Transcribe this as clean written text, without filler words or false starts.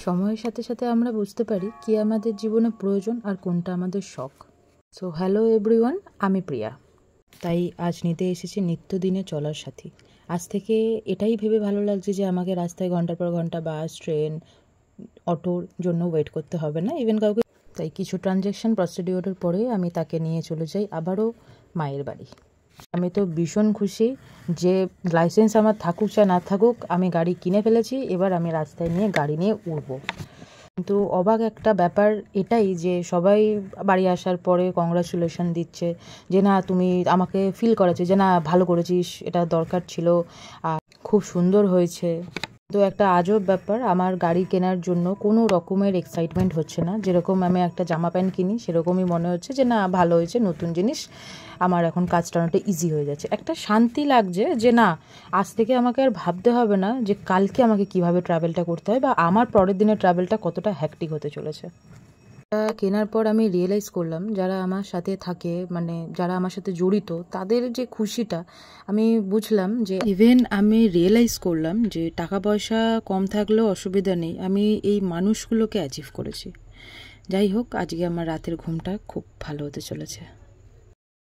সময়ের সাথে সাথে আমরা বুঝতে পারি কি আমাদের জীবনে প্রয়োজন আর কোনটা আমাদের শখ। সো হ্যালো এভরিওয়ান, আমি প্রিয়া। তাই আজ নিতে এসেছি নিত্যদিনে চলার সাথী। আজ থেকে এটাই ভেবে ভালো লাগছে যে আমাকে রাস্তায় ঘন্টার পর ঘন্টা বাস, ট্রেন, অটোর জন্য ওয়েট করতে হবে না, ইভেন কাউকে। তাই কিছু ট্রানজ্যাকশন প্রসিডিওরের পরে আমি তাকে নিয়ে চলে যাই আবারও মায়ের বাড়ি। আমি তো ভীষণ খুশি যে লাইসেন্স আমার থাকুক চাই না থাকুক, আমি গাড়ি কিনে ফেলেছি। এবার আমি রাস্তায় নিয়ে গাড়ি নিয়ে উড়বো। কিন্তু অবাক একটা ব্যাপার এটাই যে সবাই বাড়ি আসার পরে কংগ্রাচুলেশন দিচ্ছে যে না, তুমি আমাকে ফিল করাচ্ছে যে না ভালো করেছিস, এটা দরকার ছিল, খুব সুন্দর হয়েছে। তো একটা আজব ব্যাপার, আমার গাড়ি কেনার জন্য কোনো রকমের এক্সাইটমেন্ট হচ্ছে না। যেরকম আমি একটা জামা প্যান্ট কিনি সেরকমই মনে হচ্ছে যে না ভালো হয়েছে, নতুন জিনিস, আমার এখন কাজ টানাটা ইজি হয়ে যাচ্ছে। একটা শান্তি লাগছে যে না, আজ থেকে আমাকে আর ভাবতে হবে না যে কালকে আমাকে কিভাবে ট্রাভেলটা করতে হয় বা আমার পরের দিনের ট্রাভেলটা কতটা হ্যাকটিক হতে চলেছে। কেনার পর আমি রিয়েলাইজ করলাম যারা আমার সাথে থাকে, মানে যারা আমার সাথে জড়িত, তাদের যে খুশিটা আমি বুঝলাম। যে ইভেন আমি রিয়েলাইজ করলাম যে টাকা পয়সা কম থাকলেও অসুবিধা নেই, আমি এই মানুষগুলোকে অ্যাচিভ করেছি। যাই হোক, আজকে আমার রাতের ঘুমটা খুব ভালো হতে চলেছে।